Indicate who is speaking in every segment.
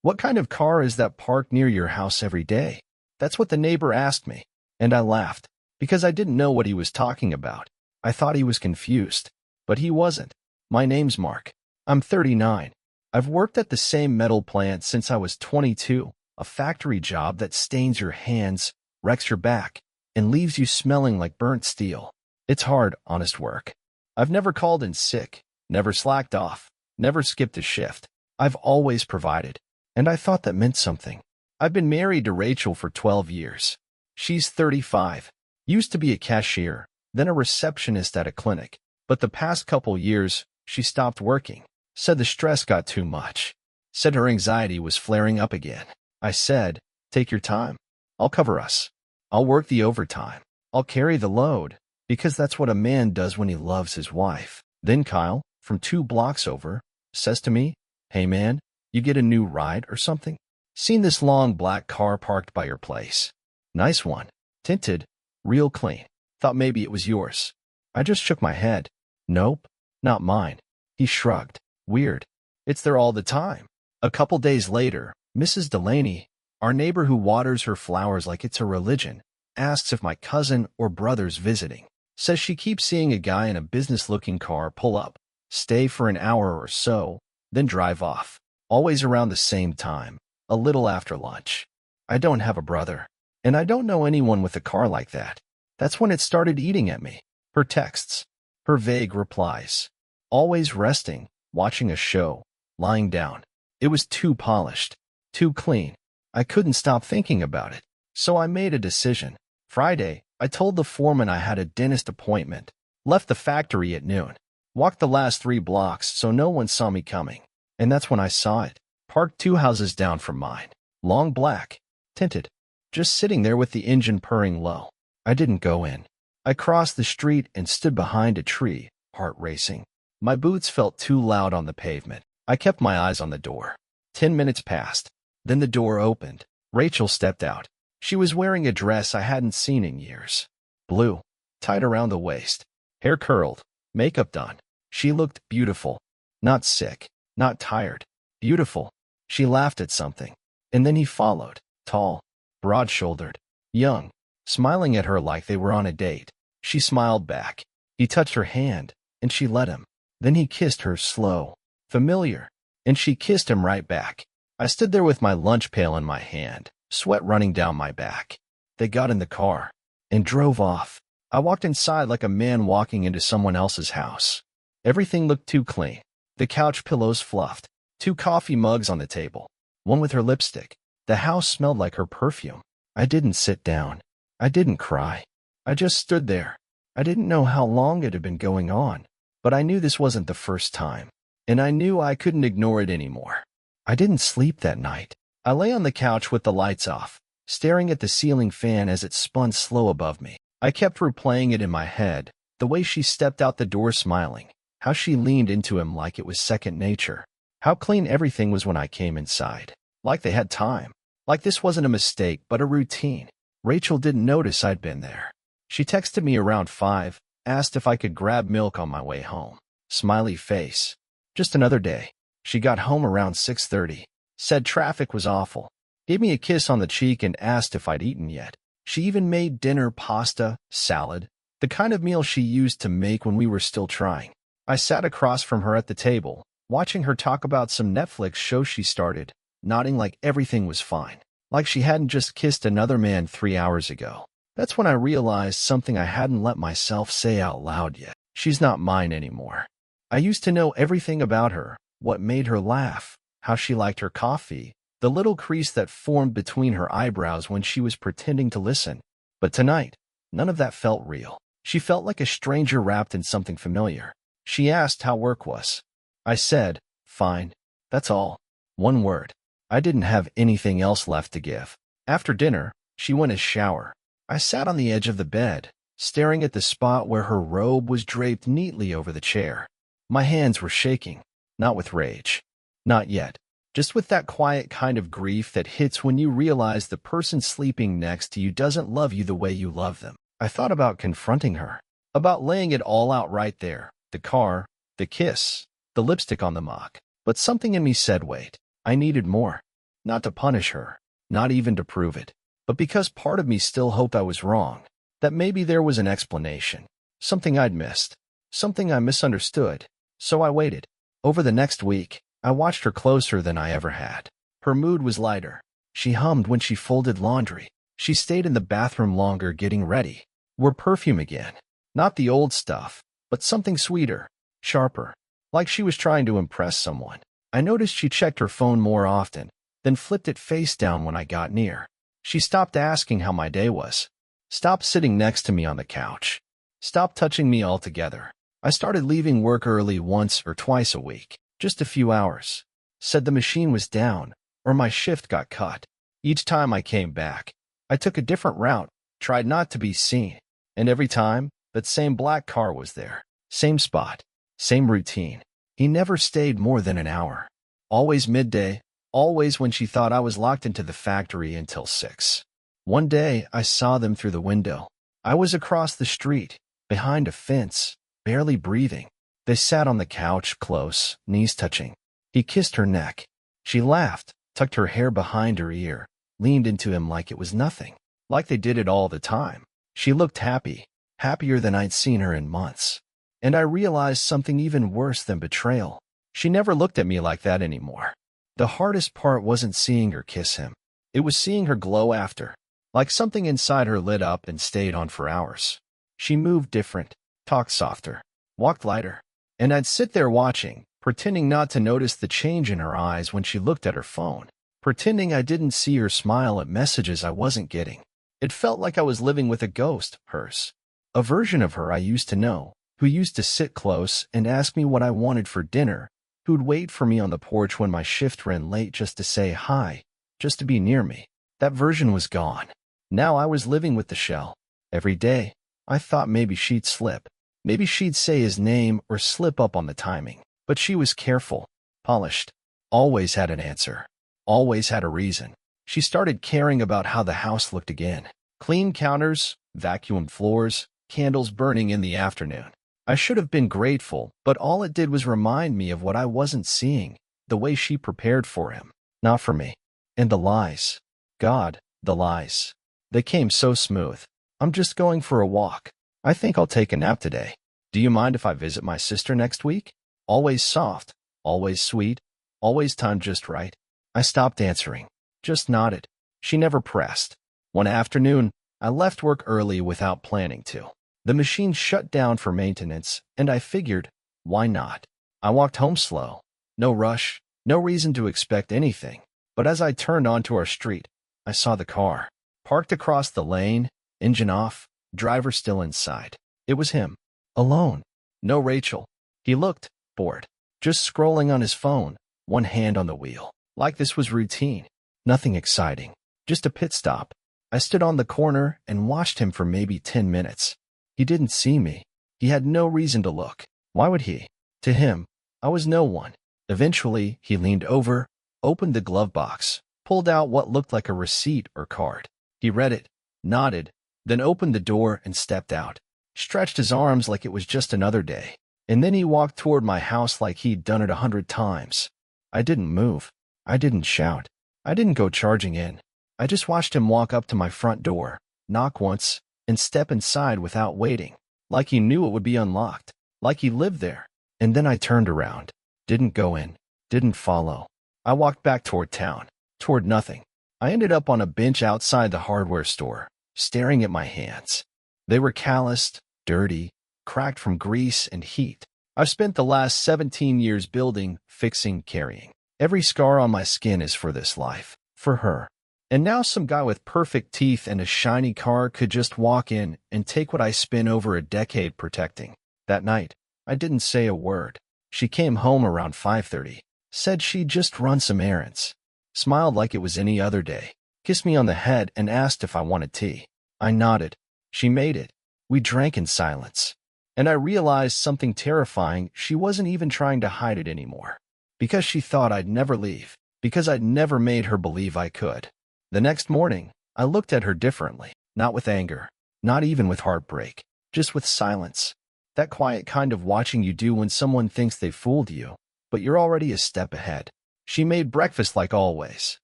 Speaker 1: "What kind of car is that parked near your house every day?" That's what the neighbor asked me, and I laughed, because I didn't know what he was talking about. I thought he was confused, but he wasn't. "My name's Mark. I'm 39. I've worked at the same metal plant since I was 22, a factory job that stains your hands, wrecks your back, and leaves you smelling like burnt steel. It's hard, honest work. I've never called in sick, never slacked off, never skipped a shift. I've always provided, and I thought that meant something. I've been married to Rachel for 12 years. She's 35, used to be a cashier, then a receptionist at a clinic, but the past couple years, she stopped working, said the stress got too much, said her anxiety was flaring up again. I said, take your time. I'll cover us. I'll work the overtime. I'll carry the load, because that's what a man does when he loves his wife. Then Kyle, from 2 blocks over, says to me, "Hey man, you get a new ride or something? Seen this long black car parked by your place. Nice one. Tinted, real clean. Thought maybe it was yours." I just shook my head. "Nope, not mine." He shrugged. "Weird. It's there all the time." A couple days later, Mrs. Delaney, our neighbor who waters her flowers like it's a religion, asks if my cousin or brother's visiting. Says she keeps seeing a guy in a business-looking car pull up, stay for an hour or so, then drive off. Always around the same time, a little after lunch. I don't have a brother, and I don't know anyone with a car like that. That's when it started eating at me. Her texts, her vague replies. Always resting, watching a show, lying down. It was too polished, too clean. I couldn't stop thinking about it. So I made a decision. Friday, I told the foreman I had a dentist appointment. Left the factory at noon. Walked the last 3 blocks so no one saw me coming. And that's when I saw it. Parked 2 houses down from mine. Long black, tinted. Just sitting there with the engine purring low. I didn't go in. I crossed the street and stood behind a tree, heart racing. My boots felt too loud on the pavement. I kept my eyes on the door. 10 minutes passed. Then the door opened. Rachel stepped out. She was wearing a dress I hadn't seen in years. Blue, tied around the waist. Hair curled, makeup done. She looked beautiful. Not sick, not tired. Beautiful. She laughed at something. And then he followed. Tall, broad-shouldered, young, smiling at her like they were on a date. She smiled back. He touched her hand, and she let him. Then he kissed her slow, familiar, and she kissed him right back. I stood there with my lunch pail in my hand, sweat running down my back. They got in the car and drove off. I walked inside like a man walking into someone else's house. Everything looked too clean. The couch pillows fluffed. 2 coffee mugs on the table, one with her lipstick. The house smelled like her perfume. I didn't sit down. I didn't cry. I just stood there. I didn't know how long it had been going on, but I knew this wasn't the first time, and I knew I couldn't ignore it anymore. I didn't sleep that night. I lay on the couch with the lights off, staring at the ceiling fan as it spun slow above me. I kept replaying it in my head, the way she stepped out the door smiling, how she leaned into him like it was second nature, how clean everything was when I came inside, like they had time, like this wasn't a mistake but a routine. Rachel didn't notice I'd been there. She texted me around 5, asked if I could grab milk on my way home. Smiley face. Just another day. She got home around 6:30. Said traffic was awful. Gave me a kiss on the cheek and asked if I'd eaten yet. She even made dinner, pasta, salad, the kind of meal she used to make when we were still trying. I sat across from her at the table, watching her talk about some Netflix show she started, nodding like everything was fine, like she hadn't just kissed another man 3 hours ago. That's when I realized something I hadn't let myself say out loud yet. She's not mine anymore. I used to know everything about her, what made her laugh, how she liked her coffee, the little crease that formed between her eyebrows when she was pretending to listen. But tonight, none of that felt real. She felt like a stranger wrapped in something familiar. She asked how work was. I said, fine. That's all. One word. I didn't have anything else left to give. After dinner, she went to shower. I sat on the edge of the bed, staring at the spot where her robe was draped neatly over the chair. My hands were shaking, not with rage. Not yet. Just with that quiet kind of grief that hits when you realize the person sleeping next to you doesn't love you the way you love them. I thought about confronting her, about laying it all out right there, the car, the kiss, the lipstick on the mock. But something in me said wait. I needed more. not to punish her, not even to prove it, but because part of me still hoped I was wrong, that maybe there was an explanation, something I'd missed, something I misunderstood. So I waited. Over the next week, I watched her closer than I ever had. Her mood was lighter. She hummed when she folded laundry. She stayed in the bathroom longer getting ready. Wore perfume again. Not the old stuff, but something sweeter, sharper, like she was trying to impress someone. I noticed she checked her phone more often, then flipped it face down when I got near. She stopped asking how my day was. Stopped sitting next to me on the couch. Stopped touching me altogether. I started leaving work early once or twice a week, just a few hours. Said the machine was down, or my shift got cut. Each time I came back, I took a different route, tried not to be seen, and every time, that same black car was there. Same spot, same routine. He never stayed more than an hour. Always midday, always when she thought I was locked into the factory until 6. One day, I saw them through the window. I was across the street, behind a fence, barely breathing. They sat on the couch, close, knees touching. He kissed her neck. She laughed, tucked her hair behind her ear, leaned into him like it was nothing, like they did it all the time. She looked happy, happier than I'd seen her in months. And I realized something even worse than betrayal. She never looked at me like that anymore. The hardest part wasn't seeing her kiss him. It was seeing her glow after, like something inside her lit up and stayed on for hours. She moved different, talked softer, walked lighter, and I'd sit there watching, pretending not to notice the change in her eyes when she looked at her phone, pretending I didn't see her smile at messages I wasn't getting. It felt like I was living with a ghost, hers. A version of her I used to know, who used to sit close and ask me what I wanted for dinner, who'd wait for me on the porch when my shift ran late just to say hi, just to be near me. That version was gone. Now I was living with the shell. Every day, I thought maybe she'd slip. Maybe she'd say his name or slip up on the timing. But she was careful, polished, always had an answer, always had a reason. She started caring about how the house looked again. Clean counters, vacuumed floors, candles burning in the afternoon. I should have been grateful, but all it did was remind me of what I wasn't seeing, the way she prepared for him, not for me. And the lies. God, the lies. They came so smooth. I'm just going for a walk. I think I'll take a nap today. Do you mind if I visit my sister next week? Always soft, always sweet, always timed just right. I stopped answering, just nodded. She never pressed. One afternoon, I left work early without planning to. The machine shut down for maintenance, and I figured, why not? I walked home slow. No rush, no reason to expect anything. But as I turned onto our street, I saw the car. Parked across the lane, engine off, driver still inside. It was him. Alone. No Rachel. He looked bored. Just scrolling on his phone, one hand on the wheel. Like this was routine. Nothing exciting. Just a pit stop. I stood on the corner and watched him for maybe 10 minutes. He didn't see me. He had no reason to look. Why would he? To him, I was no one. Eventually, he leaned over, opened the glove box, pulled out what looked like a receipt or card. He read it, nodded, then opened the door and stepped out. Stretched his arms like it was just another day. And then he walked toward my house like he'd done it 100 times. I didn't move. I didn't shout. I didn't go charging in. I just watched him walk up to my front door, knock once, and step inside without waiting, like he knew it would be unlocked, like he lived there. And then I turned around. Didn't go in. Didn't follow. I walked back toward town, toward nothing. I ended up on a bench outside the hardware store, staring at my hands. They were calloused, dirty, cracked from grease and heat. I've spent the last 17 years building, fixing, carrying. Every scar on my skin is for this life, for her. And now some guy with perfect teeth and a shiny car could just walk in and take what I spent over a decade protecting. That night, I didn't say a word. She came home around 5:30, said she'd just run some errands, smiled like it was any other day, kissed me on the head and asked if I wanted tea. I nodded. She made it. We drank in silence. And I realized something terrifying. She wasn't even trying to hide it anymore. Because she thought I'd never leave. Because I'd never made her believe I could. The next morning, I looked at her differently. Not with anger. Not even with heartbreak. Just with silence. That quiet kind of watching you do when someone thinks they've fooled you, but you're already a step ahead. She made breakfast like always.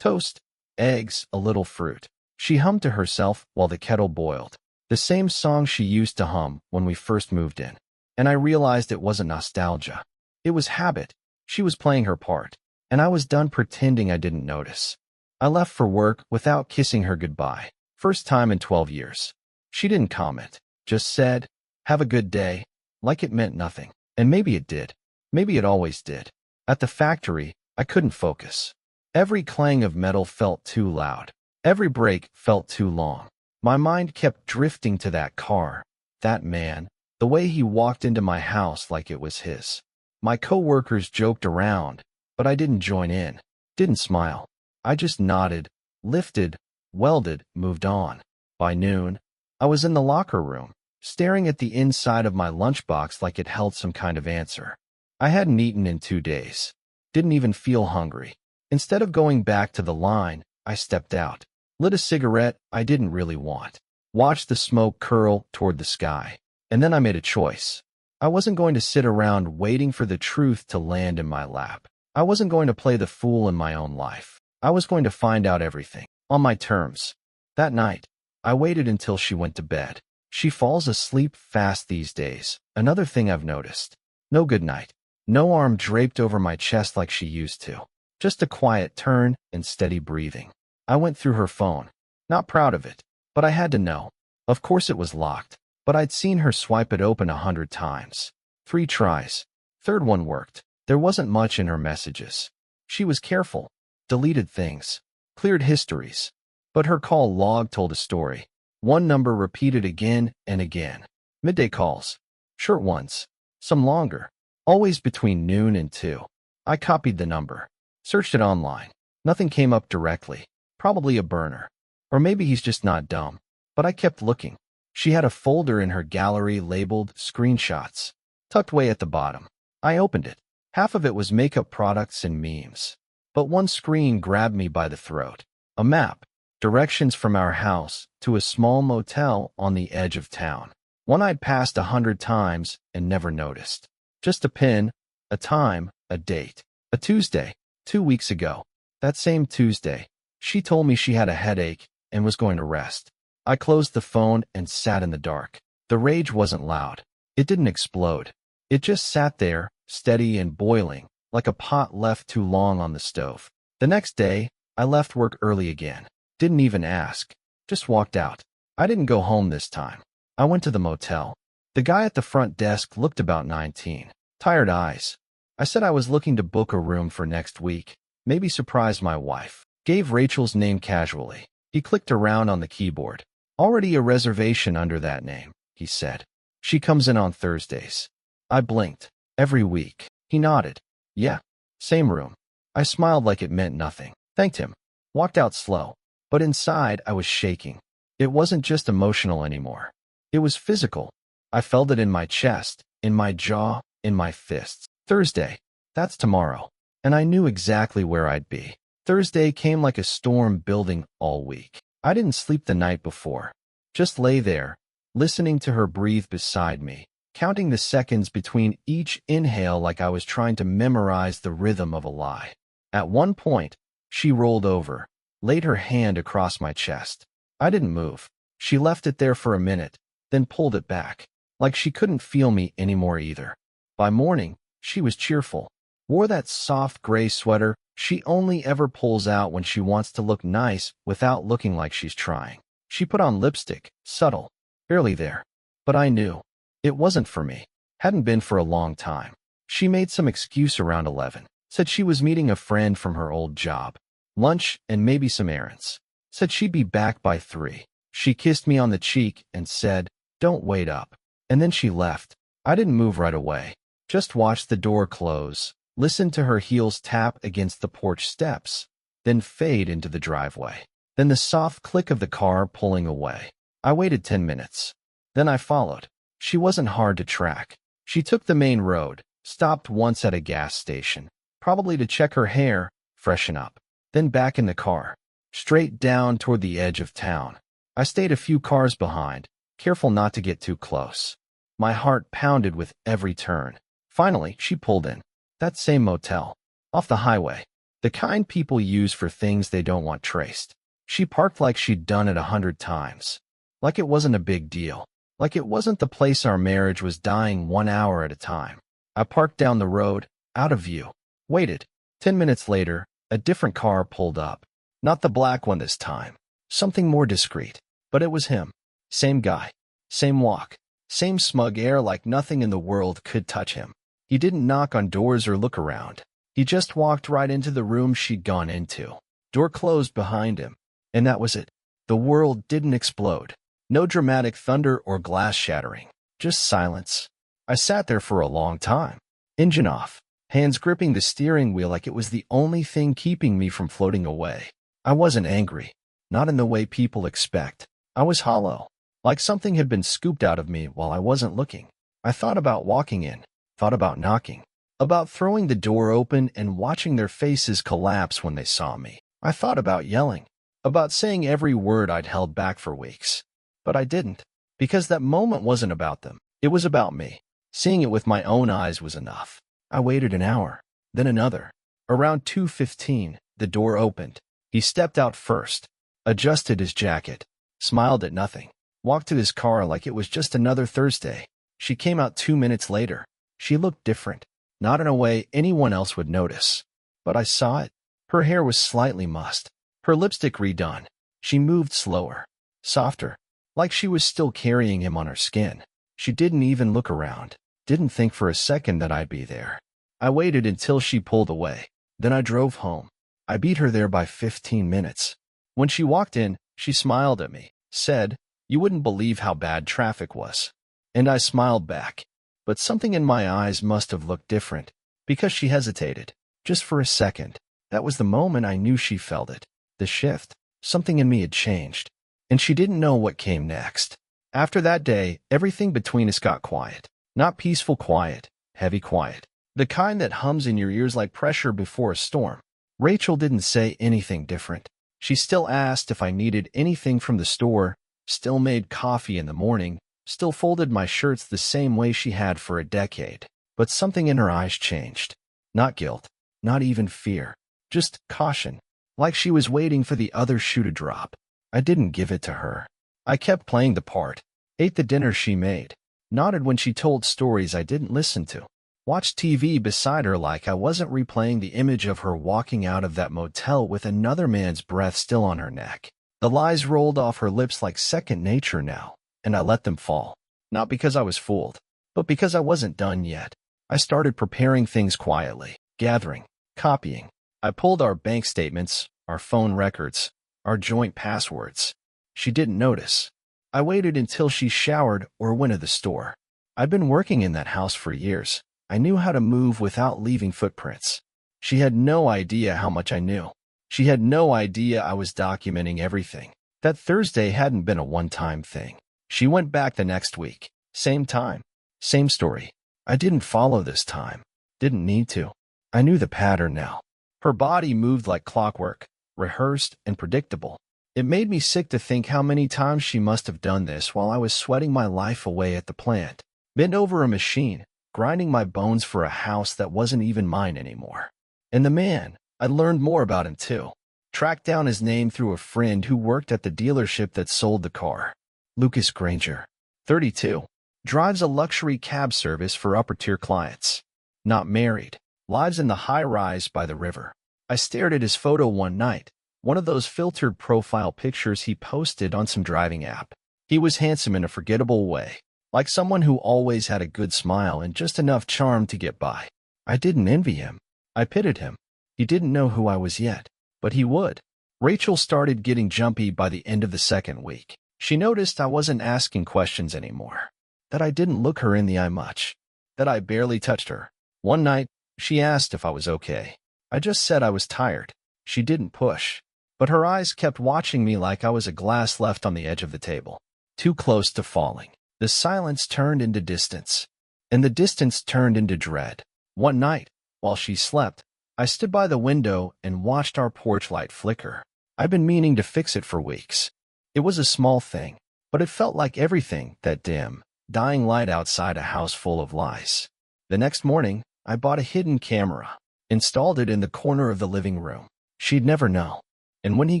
Speaker 1: Toast, eggs, a little fruit. She hummed to herself while the kettle boiled. The same song she used to hum when we first moved in. And I realized it wasn't nostalgia. It was habit. She was playing her part, and I was done pretending I didn't notice. I left for work without kissing her goodbye. First time in 12 years. She didn't comment, just said, "Have a good day," like it meant nothing. And maybe it did. Maybe it always did. At the factory, I couldn't focus. Every clang of metal felt too loud. Every break felt too long. My mind kept drifting to that car, that man, the way he walked into my house like it was his. My coworkers joked around, but I didn't join in, didn't smile. I just nodded, lifted, welded, moved on. By noon, I was in the locker room, staring at the inside of my lunchbox like it held some kind of answer. I hadn't eaten in 2 days. Didn't even feel hungry. Instead of going back to the line, I stepped out, lit a cigarette I didn't really want, watched the smoke curl toward the sky, and then I made a choice. I wasn't going to sit around waiting for the truth to land in my lap. I wasn't going to play the fool in my own life. I was going to find out everything, on my terms. That night, I waited until she went to bed. She falls asleep fast these days. Another thing I've noticed. No good night. No arm draped over my chest like she used to. Just a quiet turn and steady breathing. I went through her phone. Not proud of it, but I had to know. Of course it was locked, but I'd seen her swipe it open 100 times. 3 tries. Third one worked. There wasn't much in her messages. She was careful. Deleted things. Cleared histories. But her call log told a story. One number repeated again and again. Midday calls. Short ones. Some longer. Always between noon and 2. I copied the number. Searched it online. Nothing came up directly. Probably a burner. Or maybe he's just not dumb. But I kept looking. She had a folder in her gallery labeled Screenshots, tucked way at the bottom. I opened it. Half of it was makeup products and memes. But one screen grabbed me by the throat. A map. Directions from our house to a small motel on the edge of town. One I'd passed 100 times and never noticed. Just a pin, a time, a date. A Tuesday, 2 weeks ago. That same Tuesday, she told me she had a headache and was going to rest. I closed the phone and sat in the dark. The rage wasn't loud. It didn't explode. It just sat there, steady and boiling, like a pot left too long on the stove. The next day, I left work early again. Didn't even ask. Just walked out. I didn't go home this time. I went to the motel. The guy at the front desk looked about 19. Tired eyes. I said I was looking to book a room for next week. Maybe surprise my wife. Gave Rachel's name casually. He clicked around on the keyboard. Already a reservation under that name, he said. She comes in on Thursdays. I blinked. Every week. He nodded. Yeah. Same room. I smiled like it meant nothing. Thanked him. Walked out slow. But inside, I was shaking. It wasn't just emotional anymore. It was physical. I felt it in my chest, in my jaw, in my fists. Thursday. That's tomorrow. And I knew exactly where I'd be. Thursday came like a storm building all week. I didn't sleep the night before. Just lay there, listening to her breathe beside me, counting the seconds between each inhale like I was trying to memorize the rhythm of a lie. At one point, she rolled over, laid her hand across my chest. I didn't move. She left it there for a minute, then pulled it back, like she couldn't feel me anymore either. By morning, she was cheerful. Wore that soft gray sweater she only ever pulls out when she wants to look nice without looking like she's trying. She put on lipstick, subtle, barely there. But I knew. It wasn't for me. Hadn't been for a long time. She made some excuse around 11. Said she was meeting a friend from her old job. Lunch and maybe some errands. Said she'd be back by 3. She kissed me on the cheek and said, "Don't wait up." And then she left. I didn't move right away. Just watched the door close, listened to her heels tap against the porch steps, then fade into the driveway. Then the soft click of the car pulling away. I waited 10 minutes. Then I followed. She wasn't hard to track. She took the main road, stopped once at a gas station, probably to check her hair, freshen up. Then back in the car, straight down toward the edge of town. I stayed a few cars behind, careful not to get too close. My heart pounded with every turn. Finally, she pulled in. That same motel. Off the highway. The kind people use for things they don't want traced. She parked like she'd done it 100 times. Like it wasn't a big deal. Like it wasn't the place our marriage was dying 1 hour at a time. I parked down the road, out of view. Waited. 10 minutes later, a different car pulled up. Not the black one this time. Something more discreet. But it was him. Same guy. Same walk. Same smug air like nothing in the world could touch him. He didn't knock on doors or look around. He just walked right into the room she'd gone into. Door closed behind him. And that was it. The world didn't explode. No dramatic thunder or glass shattering. Just silence. I sat there for a long time. Engine off. Hands gripping the steering wheel like it was the only thing keeping me from floating away. I wasn't angry. Not in the way people expect. I was hollow. Like something had been scooped out of me while I wasn't looking. I thought about walking in. Thought about knocking. About throwing the door open and watching their faces collapse when they saw me. I thought about yelling. About saying every word I'd held back for weeks. But I didn't. Because that moment wasn't about them. It was about me. Seeing it with my own eyes was enough. I waited an hour. Then another. Around 2:15, the door opened. He stepped out first. Adjusted his jacket. Smiled at nothing. Walked to his car like it was just another Thursday. She came out 2 minutes later. She looked different. Not in a way anyone else would notice. But I saw it. Her hair was slightly mussed. Her lipstick redone. She moved slower. Softer. Like she was still carrying him on her skin. She didn't even look around. Didn't think for a second that I'd be there. I waited until she pulled away. Then I drove home. I beat her there by 15 minutes. When she walked in, she smiled at me. Said, "You wouldn't believe how bad traffic was." And I smiled back. But something in my eyes must have looked different. Because she hesitated. Just for a second. That was the moment I knew she felt it. The shift. Something in me had changed. And she didn't know what came next. After that day, everything between us got quiet. Not peaceful quiet, heavy quiet. The kind that hums in your ears like pressure before a storm. Rachel didn't say anything different. She still asked if I needed anything from the store, still made coffee in the morning, still folded my shirts the same way she had for a decade. But something in her eyes changed. Not guilt, not even fear, just caution. Like she was waiting for the other shoe to drop. I didn't give it to her. I kept playing the part. Ate the dinner she made. Nodded when she told stories I didn't listen to. Watched TV beside her like I wasn't replaying the image of her walking out of that motel with another man's breath still on her neck. The lies rolled off her lips like second nature now, and I let them fall. Not because I was fooled, but because I wasn't done yet. I started preparing things quietly, gathering, copying. I pulled our bank statements, our phone records, our joint passwords. She didn't notice. I waited until she showered or went to the store. I'd been working in that house for years. I knew how to move without leaving footprints. She had no idea how much I knew. She had no idea I was documenting everything. That Thursday hadn't been a one-time thing. She went back the next week. Same time. Same story. I didn't follow this time. Didn't need to. I knew the pattern now. Her body moved like clockwork, rehearsed and predictable. It made me sick to think how many times she must have done this while I was sweating my life away at the plant. Bent over a machine, grinding my bones for a house that wasn't even mine anymore. And the man, I learned more about him too. Tracked down his name through a friend who worked at the dealership that sold the car. Lucas Granger, 32. Drives a luxury cab service for upper-tier clients. Not married. Lives in the high-rise by the river. I stared at his photo one night. One of those filtered profile pictures he posted on some driving app. He was handsome in a forgettable way. Like someone who always had a good smile and just enough charm to get by. I didn't envy him. I pitied him. He didn't know who I was yet, but he would. Rachel started getting jumpy by the end of the second week. She noticed I wasn't asking questions anymore. That I didn't look her in the eye much. That I barely touched her. One night, she asked if I was okay. I just said I was tired. She didn't push. But her eyes kept watching me like I was a glass left on the edge of the table. Too close to falling. The silence turned into distance. And the distance turned into dread. One night, while she slept, I stood by the window and watched our porch light flicker. I'd been meaning to fix it for weeks. It was a small thing, but it felt like everything, that dim, dying light outside a house full of lies. The next morning, I bought a hidden camera. installed it in the corner of the living room. She'd never know. And when he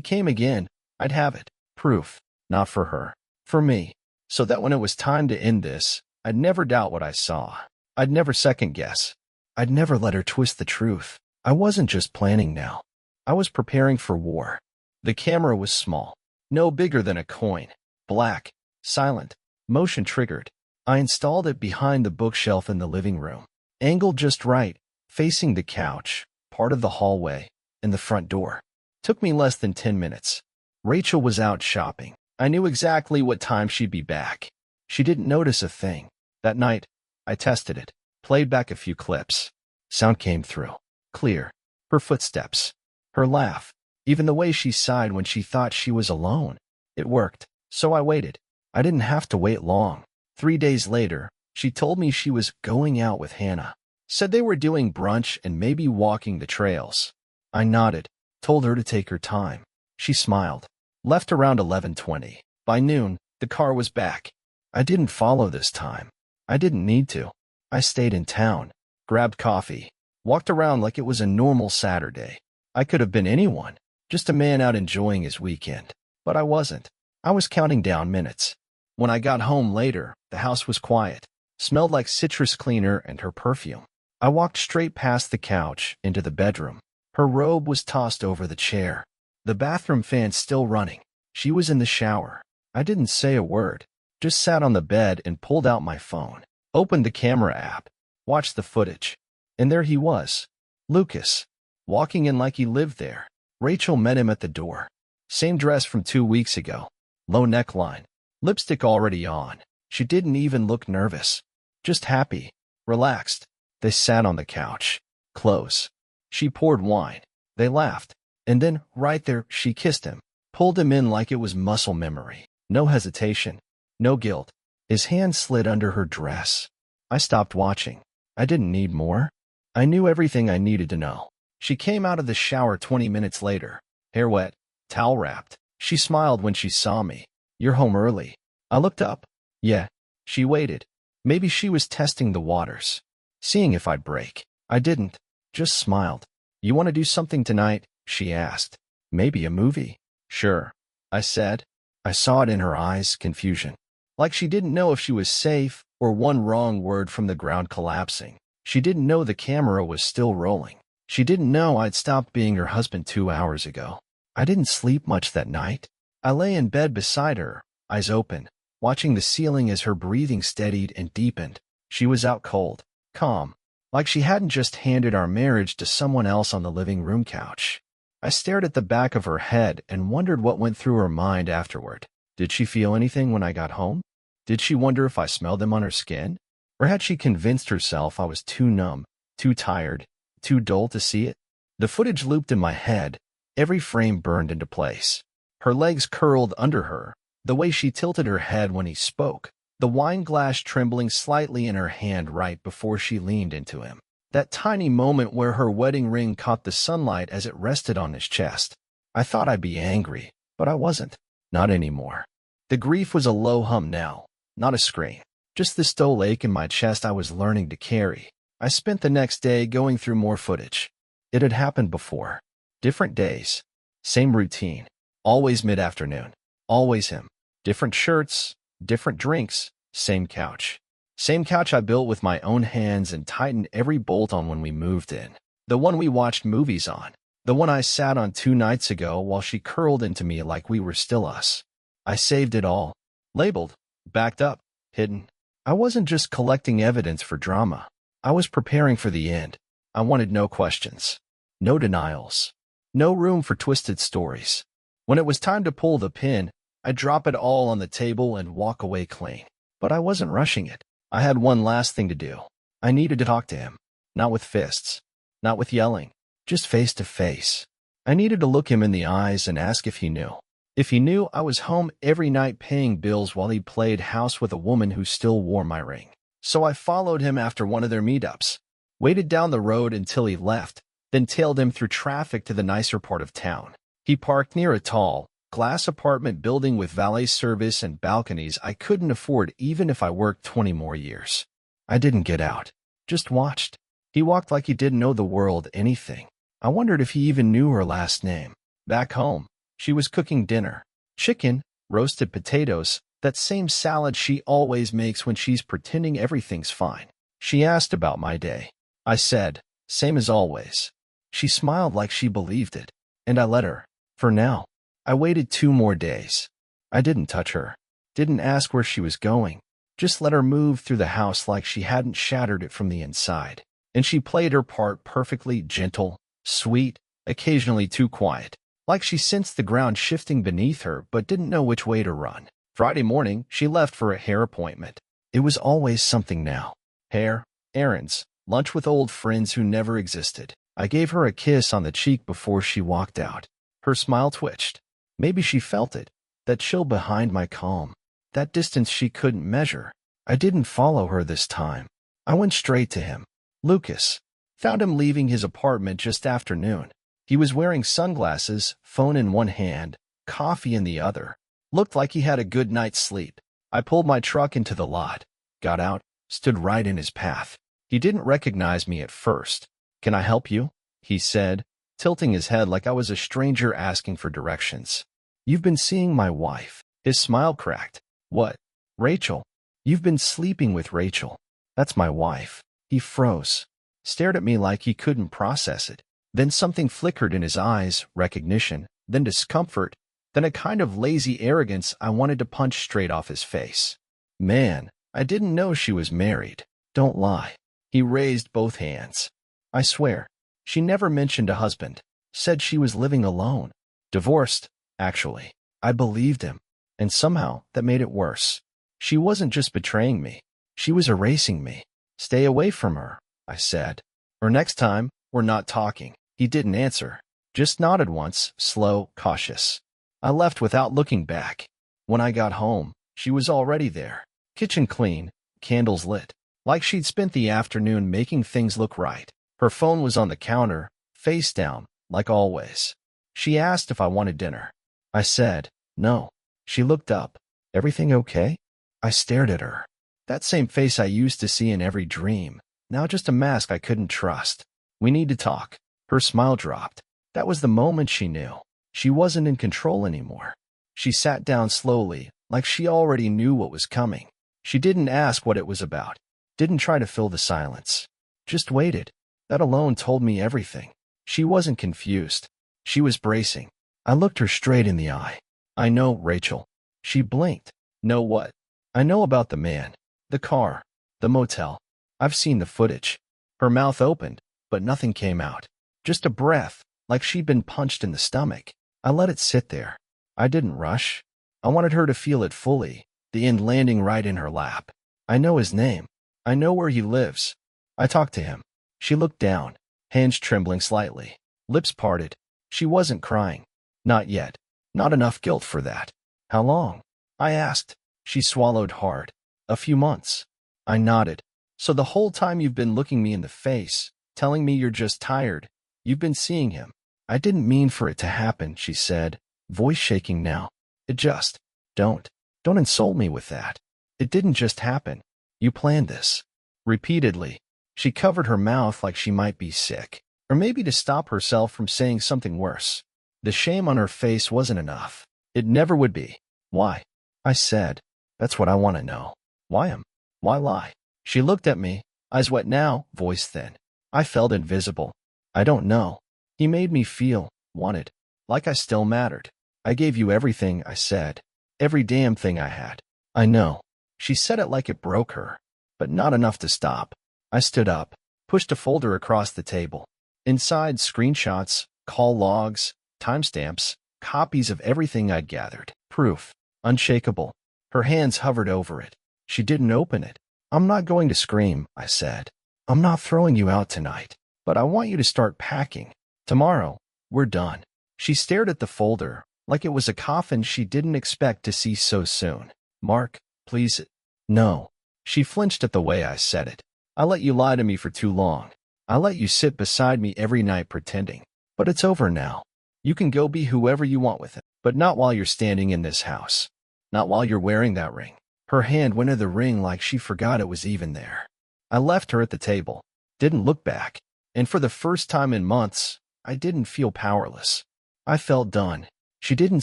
Speaker 1: came again, I'd have it. Proof. Not for her. For me. So that when it was time to end this, I'd never doubt what I saw. I'd never second guess. I'd never let her twist the truth. I wasn't just planning now. I was preparing for war. The camera was small. No bigger than a coin. Black. Silent. Motion triggered. I installed it behind the bookshelf in the living room. Angled just right, facing the couch, part of the hallway, and the front door. Took me less than 10 minutes. Rachel was out shopping. I knew exactly what time she'd be back. She didn't notice a thing. That night, I tested it, played back a few clips. Sound came through. Clear. Her footsteps. Her laugh. Even the way she sighed when she thought she was alone. It worked. So I waited. I didn't have to wait long. 3 days later, she told me she was going out with Hannah. Said they were doing brunch and maybe walking the trails. I nodded, told her to take her time. She smiled. Left around 11:20. By noon, the car was back. I didn't follow this time. I didn't need to. I stayed in town, grabbed coffee, walked around like it was a normal Saturday. I could have been anyone, just a man out enjoying his weekend. But I wasn't. I was counting down minutes. When I got home later, the house was quiet. Smelled like citrus cleaner and her perfume. I walked straight past the couch, into the bedroom. Her robe was tossed over the chair. The bathroom fan still running. She was in the shower. I didn't say a word. Just sat on the bed and pulled out my phone. Opened the camera app. Watched the footage. And there he was. Lucas. Walking in like he lived there. Rachel met him at the door. Same dress from 2 weeks ago. Low neckline. Lipstick already on. She didn't even look nervous. Just happy. Relaxed. They sat on the couch. Close. She poured wine. They laughed. And then, right there, she kissed him. Pulled him in like it was muscle memory. No hesitation. No guilt. His hand slid under her dress. I stopped watching. I didn't need more. I knew everything I needed to know. She came out of the shower 20 minutes later. Hair wet. Towel wrapped. She smiled when she saw me. You're home early. I looked up. Yeah. She waited. Maybe she was testing the waters. Seeing if I'd break. I didn't. Just smiled. You want to do something tonight? She asked. Maybe a movie. Sure. I said. I saw it in her eyes, confusion. Like she didn't know if she was safe or one wrong word from the ground collapsing. She didn't know the camera was still rolling. She didn't know I'd stopped being her husband 2 hours ago. I didn't sleep much that night. I lay in bed beside her, eyes open, watching the ceiling as her breathing steadied and deepened. She was out cold, calm, like she hadn't just handed our marriage to someone else on the living room couch. I stared at the back of her head and wondered what went through her mind afterward. Did she feel anything when I got home? Did she wonder if I smelled them on her skin? Or had she convinced herself I was too numb, too tired, too dull to see it? The footage looped in my head. Every frame burned into place. Her legs curled under her, the way she tilted her head when he spoke, the wine glass trembling slightly in her hand right before she leaned into him. That tiny moment where her wedding ring caught the sunlight as it rested on his chest. I thought I'd be angry, but I wasn't. Not anymore. The grief was a low hum now, not a scream. Just this dull ache in my chest I was learning to carry. I spent the next day going through more footage. It had happened before. Different days. Same routine. Always mid-afternoon. Always him. Different shirts. Different drinks. Same couch. Same couch I built with my own hands and tightened every bolt on when we moved in. The one we watched movies on. The one I sat on 2 nights ago while she curled into me like we were still us. I saved it all. Labeled. Backed up. Hidden. I wasn't just collecting evidence for drama. I was preparing for the end. I wanted no questions. No denials. No room for twisted stories. When it was time to pull the pin, I'd drop it all on the table and walk away clean. But I wasn't rushing it. I had one last thing to do. I needed to talk to him. Not with fists. Not with yelling. Just face to face. I needed to look him in the eyes and ask if he knew. If he knew I was home every night paying bills while he played house with a woman who still wore my ring. So I followed him after one of their meetups. Waited down the road until he left, then tailed him through traffic to the nicer part of town. He parked near a tall, glass apartment building with valet service and balconies I couldn't afford even if I worked 20 more years. I didn't get out. Just watched. He walked like he didn't know the world anything. I wondered if he even knew her last name. Back home, she was cooking dinner. Chicken, roasted potatoes, that same salad she always makes when she's pretending everything's fine. She asked about my day. I said, same as always. She smiled like she believed it, and I let her. For now. I waited 2 more days. I didn't touch her. Didn't ask where she was going. Just let her move through the house like she hadn't shattered it from the inside. And she played her part perfectly, gentle, sweet, occasionally too quiet. Like she sensed the ground shifting beneath her but didn't know which way to run. Friday morning, she left for a hair appointment. It was always something now. Hair, errands, lunch with old friends who never existed. I gave her a kiss on the cheek before she walked out. Her smile twitched. Maybe she felt it. That chill behind my calm. That distance she couldn't measure. I didn't follow her this time. I went straight to him. Lucas. Found him leaving his apartment just after noon. He was wearing sunglasses, phone in one hand, coffee in the other. Looked like he had a good night's sleep. I pulled my truck into the lot, got out, stood right in his path. He didn't recognize me at first. Can I help you? He said, tilting his head like I was a stranger asking for directions. You've been seeing my wife. His smile cracked. What? Rachel. You've been sleeping with Rachel. That's my wife. He froze, stared at me like he couldn't process it. Then something flickered in his eyes, recognition, then discomfort, then a kind of lazy arrogance I wanted to punch straight off his face. Man, I didn't know she was married. Don't lie. He raised both hands. I swear. She never mentioned a husband. Said she was living alone. Divorced, actually. I believed him. And somehow, that made it worse. She wasn't just betraying me. She was erasing me. Stay away from her, I said. Or next time, we're not talking. He didn't answer. Just nodded once, slow, cautious. I left without looking back. When I got home, she was already there. Kitchen clean, candles lit. Like she'd spent the afternoon making things look right. Her phone was on the counter, face down, like always. She asked if I wanted dinner. I said, no. She looked up. Everything okay? I stared at her. That same face I used to see in every dream. Now just a mask I couldn't trust. We need to talk. Her smile dropped. That was the moment she knew. She wasn't in control anymore. She sat down slowly, like she already knew what was coming. She didn't ask what it was about. Didn't try to fill the silence. Just waited. That alone told me everything. She wasn't confused. She was bracing. I looked her straight in the eye. I know, Rachel. She blinked. Know what? I know about the man, the car, the motel. I've seen the footage. Her mouth opened, but nothing came out. Just a breath, like she'd been punched in the stomach. I let it sit there. I didn't rush. I wanted her to feel it fully, the end landing right in her lap. I know his name. I know where he lives. I talked to him. She looked down, hands trembling slightly, lips parted. She wasn't crying. Not yet. Not enough guilt for that. How long? I asked. She swallowed hard. A few months. I nodded. So the whole time you've been looking me in the face, telling me you're just tired, you've been seeing him. I didn't mean for it to happen, she said, voice shaking now. It just, don't insult me with that. It didn't just happen. You planned this. Repeatedly. She covered her mouth like she might be sick, or maybe to stop herself from saying something worse. The shame on her face wasn't enough. It never would be. Why? I said. That's what I want to know. Why him? Why lie? She looked at me, eyes wet now, voice thin. I felt invisible. I don't know. He made me feel, wanted, like I still mattered. I gave you everything, I said. Every damn thing I had. I know. She said it like it broke her, but not enough to stop. I stood up, pushed a folder across the table. Inside, screenshots, call logs, timestamps, copies of everything I'd gathered. Proof. Unshakable. Her hands hovered over it. She didn't open it. I'm not going to scream, I said. I'm not throwing you out tonight, but I want you to start packing. Tomorrow, we're done. She stared at the folder, like it was a coffin she didn't expect to see so soon. Mark, please. No. She flinched at the way I said it. I let you lie to me for too long. I let you sit beside me every night pretending. But it's over now. You can go be whoever you want with it, but not while you're standing in this house. Not while you're wearing that ring. Her hand went to the ring like she forgot it was even there. I left her at the table. didn't look back. And for the first time in months, I didn't feel powerless. I felt done. She didn't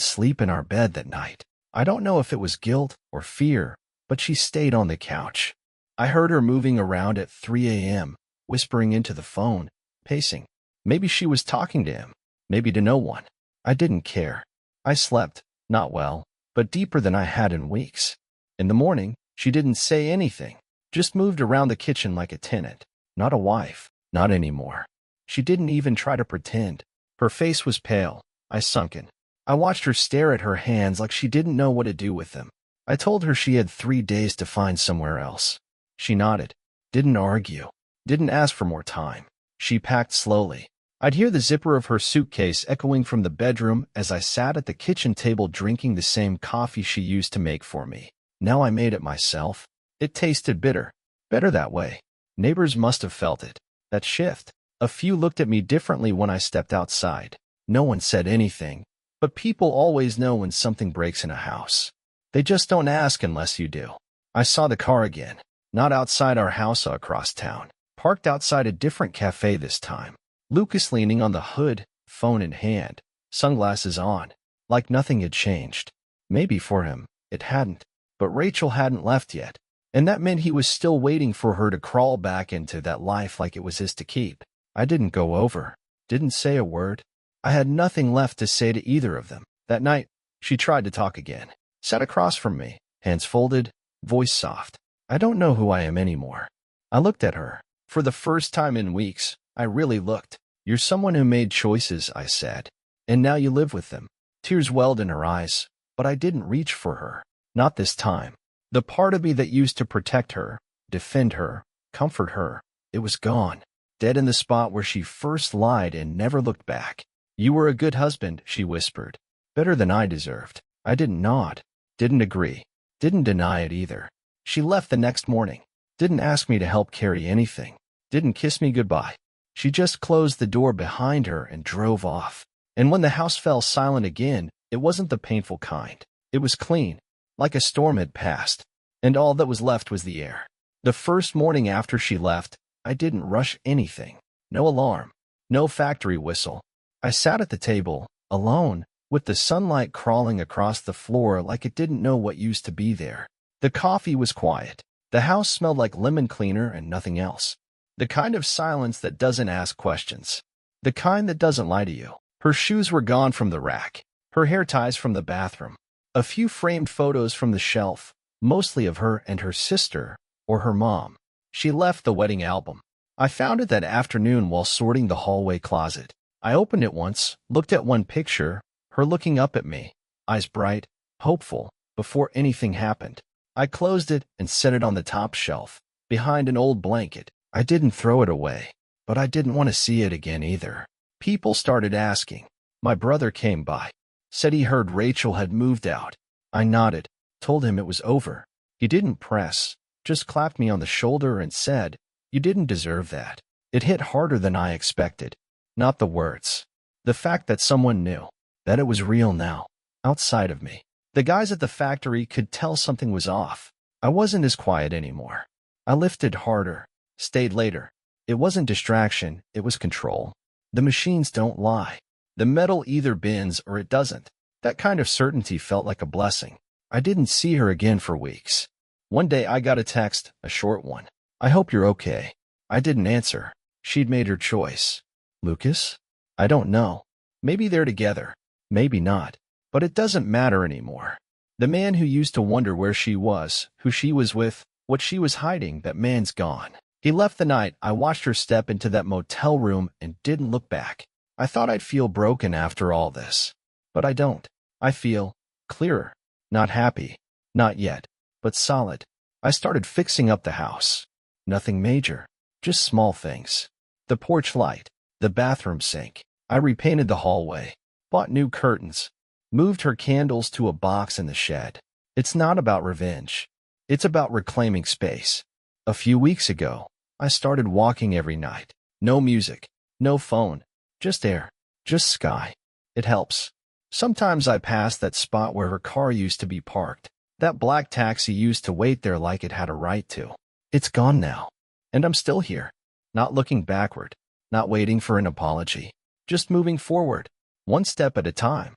Speaker 1: sleep in our bed that night. I don't know if it was guilt or fear, but she stayed on the couch. I heard her moving around at 3 a.m., whispering into the phone, pacing. Maybe she was talking to him, maybe to no one. I didn't care. I slept, not well, but deeper than I had in weeks. In the morning, she didn't say anything, just moved around the kitchen like a tenant. Not a wife, not anymore. She didn't even try to pretend. Her face was pale, sunken. I watched her stare at her hands like she didn't know what to do with them. I told her she had 3 days to find somewhere else. She nodded, didn't argue, didn't ask for more time. She packed slowly. I'd hear the zipper of her suitcase echoing from the bedroom as I sat at the kitchen table drinking the same coffee she used to make for me. Now I made it myself. It tasted bitter. Better that way. Neighbors must have felt it. That shift. A few looked at me differently when I stepped outside. No one said anything, but people always know when something breaks in a house. They just don't ask unless you do. I saw the car again. Not outside our house across town. Parked outside a different cafe this time. Lucas leaning on the hood, phone in hand, sunglasses on, like nothing had changed. Maybe for him, it hadn't. But Rachel hadn't left yet, and that meant he was still waiting for her to crawl back into that life like it was his to keep. I didn't go over, didn't say a word. I had nothing left to say to either of them. That night, she tried to talk again. Sat across from me, hands folded, voice soft. I don't know who I am anymore. I looked at her. For the first time in weeks, I really looked. You're someone who made choices, I said. And now you live with them. Tears welled in her eyes, but I didn't reach for her. Not this time. The part of me that used to protect her, defend her, comfort her, it was gone. Dead in the spot where she first lied and never looked back. You were a good husband, she whispered. Better than I deserved. I didn't nod. Didn't agree. Didn't deny it either. She left the next morning. Didn't ask me to help carry anything. Didn't kiss me goodbye. She just closed the door behind her and drove off. And when the house fell silent again, it wasn't the painful kind. It was clean, like a storm had passed, and all that was left was the air. The first morning after she left, I didn't rush anything. No alarm, no factory whistle. I sat at the table, alone, with the sunlight crawling across the floor like it didn't know what used to be there. The coffee was quiet. The house smelled like lemon cleaner and nothing else. The kind of silence that doesn't ask questions. The kind that doesn't lie to you. Her shoes were gone from the rack. Her hair ties from the bathroom. A few framed photos from the shelf, mostly of her and her sister, or her mom. She left the wedding album. I found it that afternoon while sorting the hallway closet. I opened it once, looked at one picture, her looking up at me, eyes bright, hopeful, before anything happened. I closed it and set it on the top shelf, behind an old blanket. I didn't throw it away, but I didn't want to see it again either. People started asking. My brother came by, said he heard Rachel had moved out. I nodded, told him it was over. He didn't press, just clapped me on the shoulder and said, "You didn't deserve that." It hit harder than I expected. Not the words. The fact that someone knew, that it was real now, outside of me. The guys at the factory could tell something was off. I wasn't as quiet anymore. I lifted harder, stayed later. It wasn't distraction, it was control. The machines don't lie. The metal either bends or it doesn't. That kind of certainty felt like a blessing. I didn't see her again for weeks. One day I got a text, a short one. "I hope you're okay." I didn't answer. She'd made her choice. Lucas? I don't know. Maybe they're together. Maybe not. But it doesn't matter anymore. The man who used to wonder where she was, who she was with, what she was hiding, that man's gone. He left the night I watched her step into that motel room and didn't look back. I thought I'd feel broken after all this. But I don't. I feel clearer. Not happy. Not yet. But solid. I started fixing up the house. Nothing major. Just small things. The porch light. The bathroom sink. I repainted the hallway. Bought new curtains. Moved her candles to a box in the shed. It's not about revenge. It's about reclaiming space. A few weeks ago, I started walking every night. No music. No phone. Just air. Just sky. It helps. Sometimes I pass that spot where her car used to be parked. That black taxi used to wait there like it had a right to. It's gone now. And I'm still here. not looking backward, not waiting for an apology, just moving forward, one step at a time.